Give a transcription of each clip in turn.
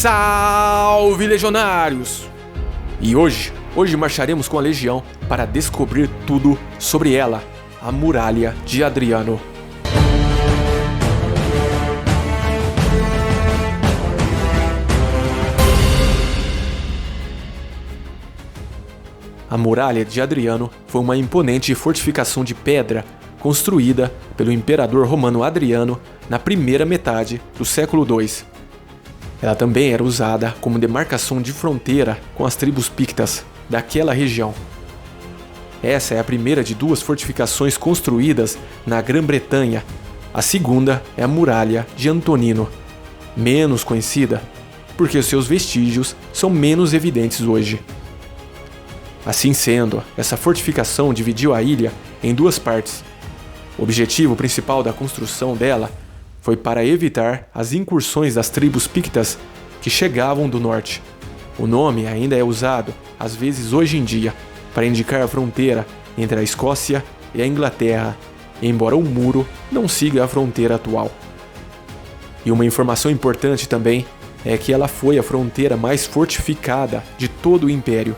Salve, legionários! E hoje marcharemos com a legião para descobrir tudo sobre ela, a Muralha de Adriano. A Muralha de Adriano foi uma imponente fortificação de pedra construída pelo imperador romano Adriano na primeira metade do século II. Ela também era usada como demarcação de fronteira com as tribos pictas daquela região. Essa é a primeira de duas fortificações construídas na Grã-Bretanha. A segunda é a Muralha de Antonino, menos conhecida porque seus vestígios são menos evidentes hoje. Assim sendo, essa fortificação dividiu a ilha em duas partes. O objetivo principal da construção dela foi para evitar as incursões das tribos pictas que chegavam do norte. O nome ainda é usado, às vezes hoje em dia, para indicar a fronteira entre a Escócia e a Inglaterra, embora o muro não siga a fronteira atual. E uma informação importante também é que ela foi a fronteira mais fortificada de todo o Império.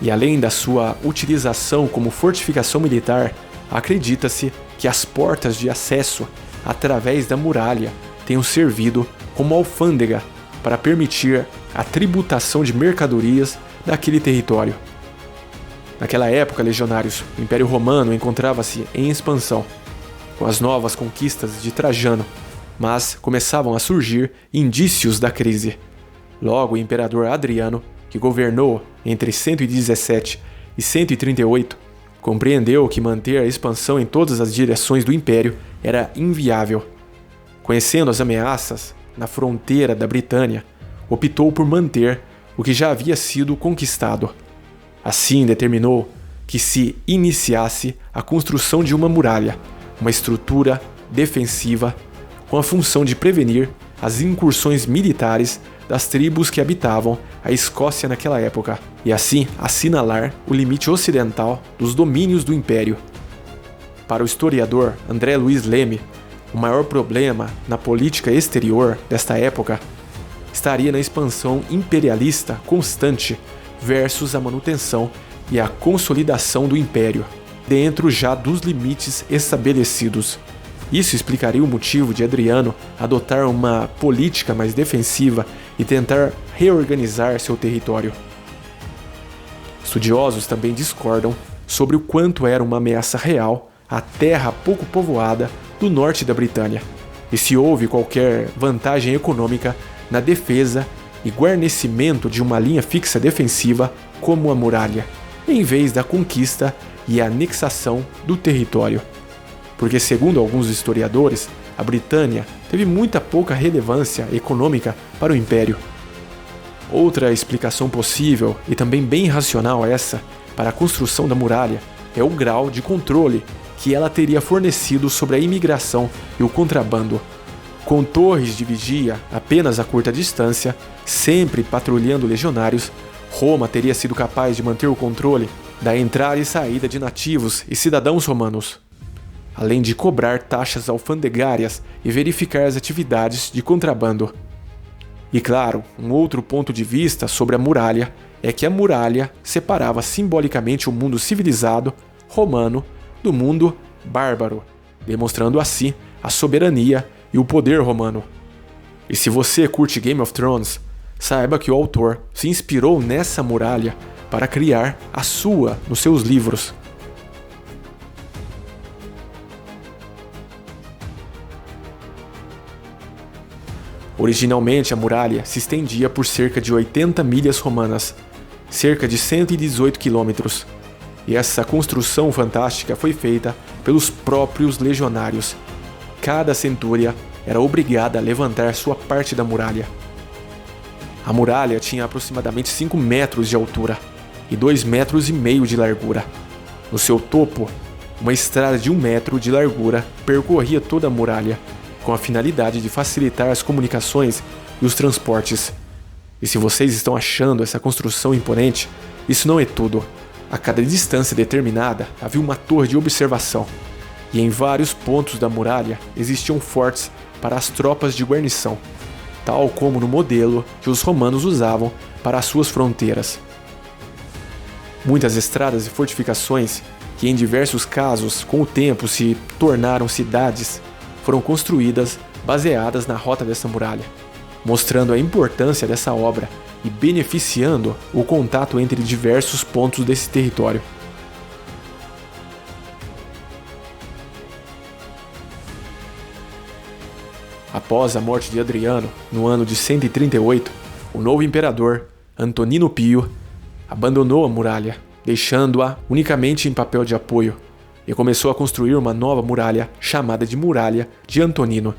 E além da sua utilização como fortificação militar, acredita-se que as portas de acesso através da muralha tenham servido como alfândega para permitir a tributação de mercadorias daquele território. Naquela época, legionários, o Império Romano encontrava-se em expansão, com as novas conquistas de Trajano, mas começavam a surgir indícios da crise. Logo, o imperador Adriano, que governou entre 117 e 138, compreendeu que manter a expansão em todas as direções do Império era inviável. Conhecendo as ameaças na fronteira da Britânia, optou por manter o que já havia sido conquistado. Assim, determinou que se iniciasse a construção de uma muralha, uma estrutura defensiva com a função de prevenir as incursões militares das tribos que habitavam a Escócia naquela época, e assim assinalar o limite ocidental dos domínios do Império. Para o historiador André Luiz Leme, o maior problema na política exterior desta época estaria na expansão imperialista constante versus a manutenção e a consolidação do Império, dentro já dos limites estabelecidos. Isso explicaria o motivo de Adriano adotar uma política mais defensiva e tentar reorganizar seu território. Estudiosos também discordam sobre o quanto era uma ameaça real a terra pouco povoada do norte da Britânia, e se houve qualquer vantagem econômica na defesa e guarnecimento de uma linha fixa defensiva como a muralha, em vez da conquista e anexação do território. Porque, segundo alguns historiadores, a Britânia teve muita pouca relevância econômica para o Império. Outra explicação possível, e também bem racional essa, para a construção da muralha, é o grau de controle que ela teria fornecido sobre a imigração e o contrabando. Com torres de vigia apenas a curta distância, sempre patrulhando legionários, Roma teria sido capaz de manter o controle da entrada e saída de nativos e cidadãos romanos, além de cobrar taxas alfandegárias e verificar as atividades de contrabando. E claro, um outro ponto de vista sobre a muralha é que a muralha separava simbolicamente o mundo civilizado romano do mundo bárbaro, demonstrando assim a soberania e o poder romano. E se você curte Game of Thrones, saiba que o autor se inspirou nessa muralha para criar a sua nos seus livros. Originalmente, a muralha se estendia por cerca de 80 milhas romanas, cerca de 118 quilômetros, e essa construção fantástica foi feita pelos próprios legionários. Cada centúria era obrigada a levantar sua parte da muralha. A muralha tinha aproximadamente 5 metros de altura e 2,5 metros de largura. No seu topo, uma estrada de 1 metro de largura percorria toda a muralha, com a finalidade de facilitar as comunicações e os transportes. E se vocês estão achando essa construção imponente, isso não é tudo. A cada distância determinada havia uma torre de observação, e em vários pontos da muralha existiam fortes para as tropas de guarnição. tal como no modelo que os romanos usavam para as suas fronteiras. Muitas estradas e fortificações, que em diversos casos com o tempo se tornaram cidades, foram construídas baseadas na rota dessa muralha, mostrando a importância dessa obra e beneficiando o contato entre diversos pontos desse território. Após a morte de Adriano, no ano de 138, o novo imperador, Antonino Pio, abandonou a muralha, deixando-a unicamente em papel de apoio, e começou a construir uma nova muralha chamada de Muralha de Antonino,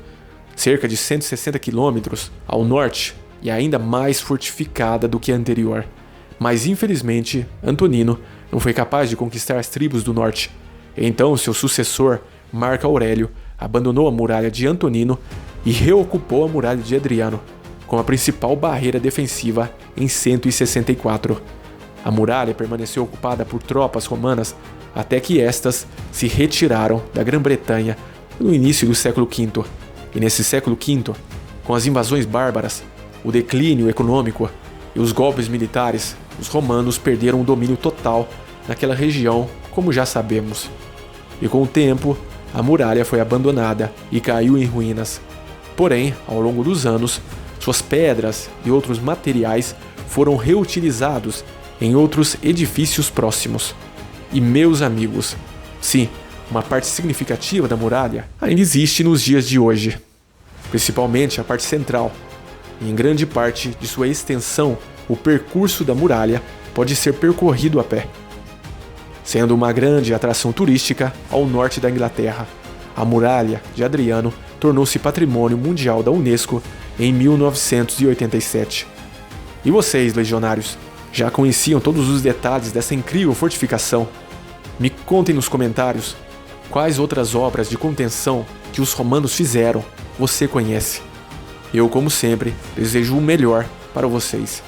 cerca de 160 quilômetros ao norte e ainda mais fortificada do que a anterior. Mas infelizmente, Antonino não foi capaz de conquistar as tribos do norte. Então seu sucessor, Marco Aurélio, abandonou a muralha de Antonino e reocupou a muralha de Adriano, como a principal barreira defensiva em 164. A muralha permaneceu ocupada por tropas romanas até que estas se retiraram da Grã-Bretanha no início do século V. E nesse século V, com as invasões bárbaras, o declínio econômico e os golpes militares, os romanos perderam o domínio total naquela região, como já sabemos. E com o tempo, a muralha foi abandonada e caiu em ruínas. Porém, ao longo dos anos, suas pedras e outros materiais foram reutilizados em outros edifícios próximos. E meus amigos, sim, uma parte significativa da muralha ainda existe nos dias de hoje, principalmente a parte central. E em grande parte de sua extensão, o percurso da muralha pode ser percorrido a pé. Sendo uma grande atração turística ao norte da Inglaterra, a muralha de Adriano tornou-se patrimônio mundial da Unesco em 1987. E vocês, legionários, já conheciam todos os detalhes dessa incrível fortificação? Me contem nos comentários quais outras obras de contenção que os romanos fizeram você conhece. Eu, como sempre, desejo o melhor para vocês.